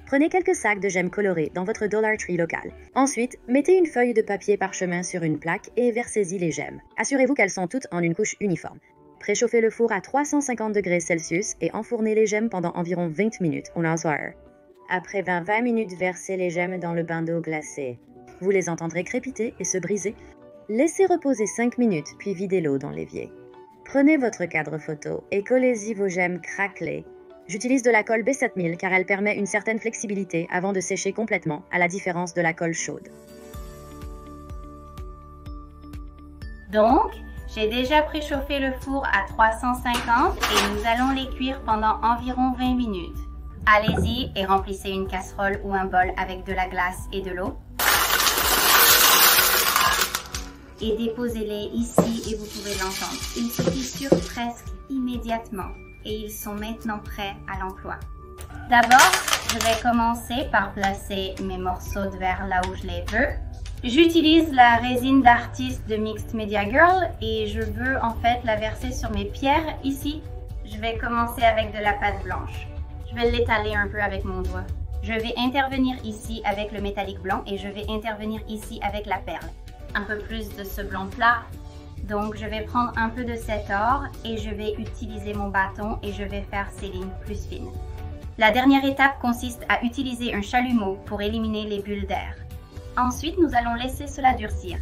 Prenez quelques sacs de gemmes colorées dans votre Dollar Tree local. Ensuite, mettez une feuille de papier parchemin sur une plaque et versez-y les gemmes. Assurez-vous qu'elles sont toutes en une couche uniforme. Préchauffez le four à 350 degrés Celsius et enfournez les gemmes pendant environ 20 minutes au Nozwire. Après 20 minutes, versez les gemmes dans le bain d'eau glacée. Vous les entendrez crépiter et se briser. Laissez reposer 5 minutes, puis videz l'eau dans l'évier. Prenez votre cadre photo et collez-y vos gemmes craquelées. J'utilise de la colle B7000 car elle permet une certaine flexibilité avant de sécher complètement, à la différence de la colle chaude. Donc, j'ai déjà préchauffé le four à 350 et nous allons les cuire pendant environ 20 minutes. Allez-y et remplissez une casserole ou un bol avec de la glace et de l'eau. Et déposez-les ici et vous pouvez l'entendre. Ils se fissurent presque immédiatement et ils sont maintenant prêts à l'emploi. D'abord, je vais commencer par placer mes morceaux de verre là où je les veux. J'utilise la résine d'artiste de Mixed Media Girl et je veux en fait la verser sur mes pierres ici. Je vais commencer avec de la pâte blanche. Je vais l'étaler un peu avec mon doigt. Je vais intervenir ici avec le métallique blanc et je vais intervenir ici avec la perle. Un peu plus de ce blanc plat. Donc je vais prendre un peu de cet or et je vais utiliser mon bâton et je vais faire ces lignes plus fines. La dernière étape consiste à utiliser un chalumeau pour éliminer les bulles d'air. Ensuite, nous allons laisser cela durcir.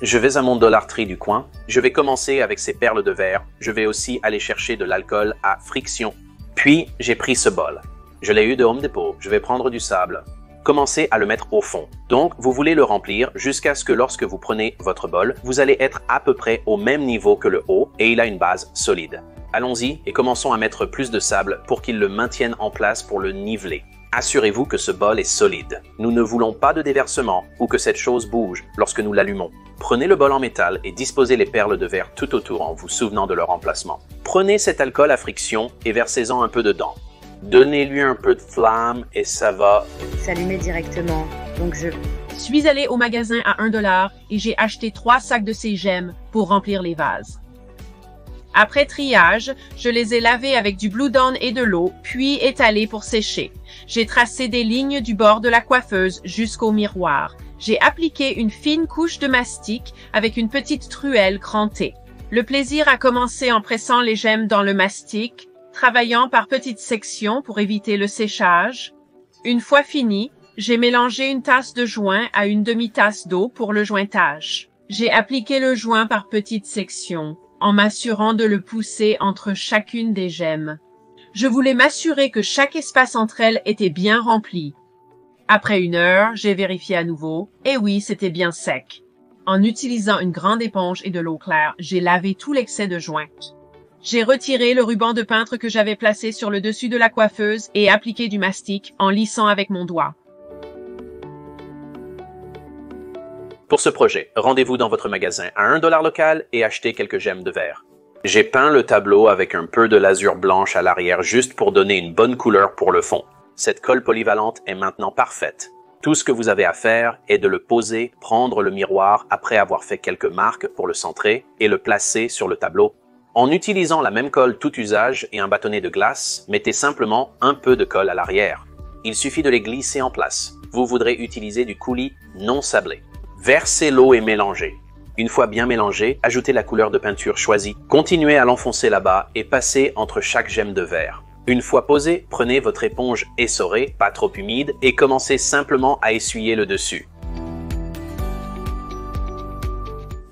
Je vais à mon Dollar Tree du coin. Je vais commencer avec ces perles de verre. Je vais aussi aller chercher de l'alcool à friction. Puis, j'ai pris ce bol. Je l'ai eu de Home Depot. Je vais prendre du sable. Commencez à le mettre au fond. Donc, vous voulez le remplir jusqu'à ce que lorsque vous prenez votre bol, vous allez être à peu près au même niveau que le haut et il a une base solide. Allons-y et commençons à mettre plus de sable pour qu'il le maintienne en place pour le niveler. Assurez-vous que ce bol est solide. Nous ne voulons pas de déversement ou que cette chose bouge lorsque nous l'allumons. Prenez le bol en métal et disposez les perles de verre tout autour en vous souvenant de leur emplacement. Prenez cet alcool à friction et versez-en un peu dedans. Donnez-lui un peu de flamme et ça va s'allumer directement, donc je suis allé au magasin à 1 $ et j'ai acheté 3 sacs de ces gemmes pour remplir les vases. Après triage, je les ai lavés avec du Blue Dawn et de l'eau, puis étalés pour sécher. J'ai tracé des lignes du bord de la coiffeuse jusqu'au miroir. J'ai appliqué une fine couche de mastic avec une petite truelle crantée. Le plaisir a commencé en pressant les gemmes dans le mastic, travaillant par petites sections pour éviter le séchage. Une fois fini, j'ai mélangé une tasse de joint à une demi-tasse d'eau pour le jointage. J'ai appliqué le joint par petites sections, en m'assurant de le pousser entre chacune des gemmes. Je voulais m'assurer que chaque espace entre elles était bien rempli. Après 1 heure, j'ai vérifié à nouveau, et oui, c'était bien sec. En utilisant une grande éponge et de l'eau claire, j'ai lavé tout l'excès de joint. J'ai retiré le ruban de peintre que j'avais placé sur le dessus de la coiffeuse et appliqué du mastic en lissant avec mon doigt. Pour ce projet, rendez-vous dans votre magasin à 1 $ local et achetez quelques gemmes de verre. J'ai peint le tableau avec un peu de lasure blanche à l'arrière juste pour donner une bonne couleur pour le fond. Cette colle polyvalente est maintenant parfaite. Tout ce que vous avez à faire est de le poser, prendre le miroir après avoir fait quelques marques pour le centrer et le placer sur le tableau. En utilisant la même colle tout usage et un bâtonnet de glace, mettez simplement un peu de colle à l'arrière. Il suffit de les glisser en place. Vous voudrez utiliser du coulis non sablé. Versez l'eau et mélangez. Une fois bien mélangé, ajoutez la couleur de peinture choisie. Continuez à l'enfoncer là-bas et passez entre chaque gemme de verre. Une fois posé, prenez votre éponge essorée, pas trop humide, et commencez simplement à essuyer le dessus.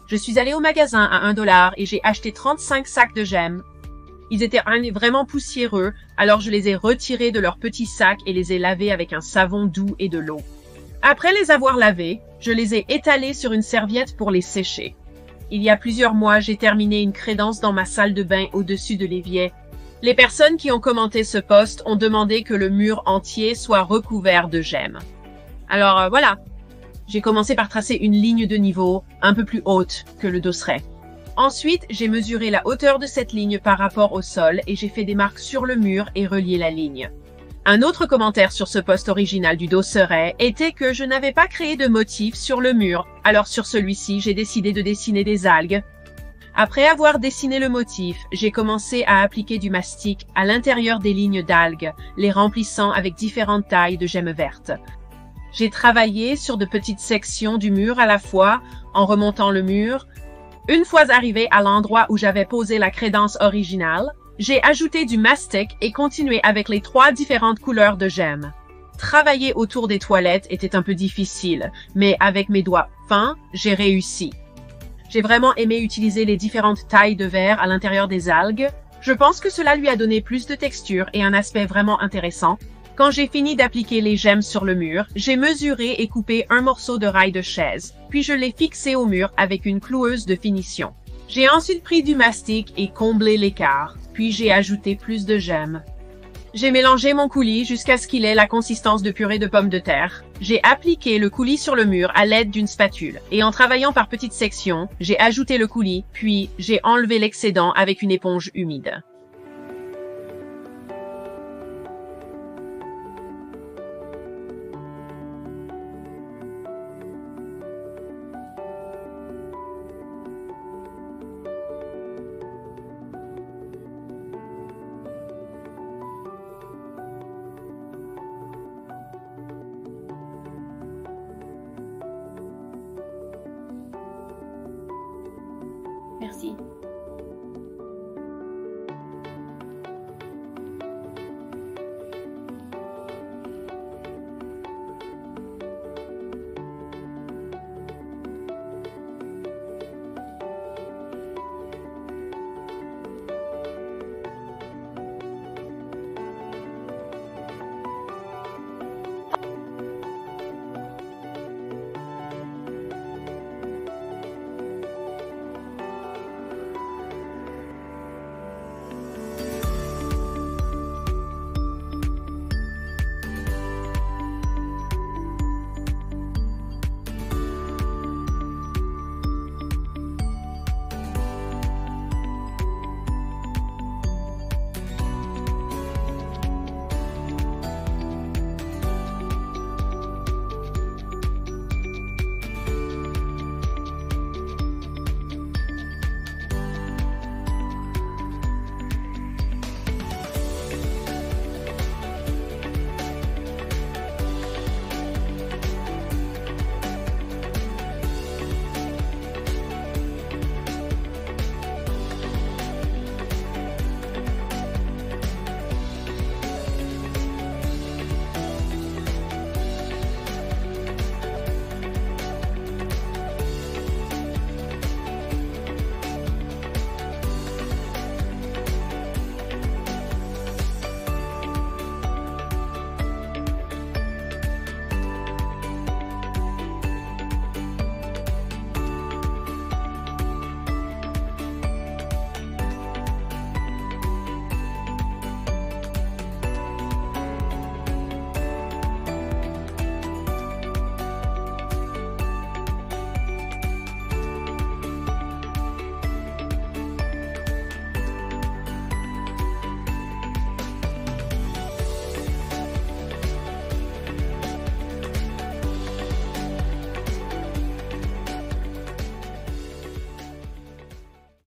Je suis allé au magasin à 1 $ et j'ai acheté 35 sacs de gemmes. Ils étaient vraiment poussiéreux, alors je les ai retirés de leurs petits sacs et les ai lavés avec un savon doux et de l'eau. Après les avoir lavés, je les ai étalés sur une serviette pour les sécher. Il y a plusieurs mois, j'ai terminé une crédence dans ma salle de bain au-dessus de l'évier. Les personnes qui ont commenté ce post ont demandé que le mur entier soit recouvert de gemmes. Alors voilà, j'ai commencé par tracer une ligne de niveau un peu plus haute que le dosseret. Ensuite, j'ai mesuré la hauteur de cette ligne par rapport au sol et j'ai fait des marques sur le mur et relié la ligne. Un autre commentaire sur ce post original du dosseret était que je n'avais pas créé de motif sur le mur, alors sur celui-ci, j'ai décidé de dessiner des algues. Après avoir dessiné le motif, j'ai commencé à appliquer du mastic à l'intérieur des lignes d'algues, les remplissant avec différentes tailles de gemmes vertes. J'ai travaillé sur de petites sections du mur à la fois, en remontant le mur. Une fois arrivé à l'endroit où j'avais posé la crédence originale, j'ai ajouté du mastic et continué avec les 3 différentes couleurs de gemmes. Travailler autour des toilettes était un peu difficile, mais avec mes doigts fins, j'ai réussi. J'ai vraiment aimé utiliser les différentes tailles de verre à l'intérieur des algues. Je pense que cela lui a donné plus de texture et un aspect vraiment intéressant. Quand j'ai fini d'appliquer les gemmes sur le mur, j'ai mesuré et coupé un morceau de rail de chaise, puis je l'ai fixé au mur avec une cloueuse de finition. J'ai ensuite pris du mastic et comblé l'écart, puis j'ai ajouté plus de gemmes. J'ai mélangé mon coulis jusqu'à ce qu'il ait la consistance de purée de pommes de terre. J'ai appliqué le coulis sur le mur à l'aide d'une spatule, et en travaillant par petites sections, j'ai ajouté le coulis, puis j'ai enlevé l'excédent avec une éponge humide.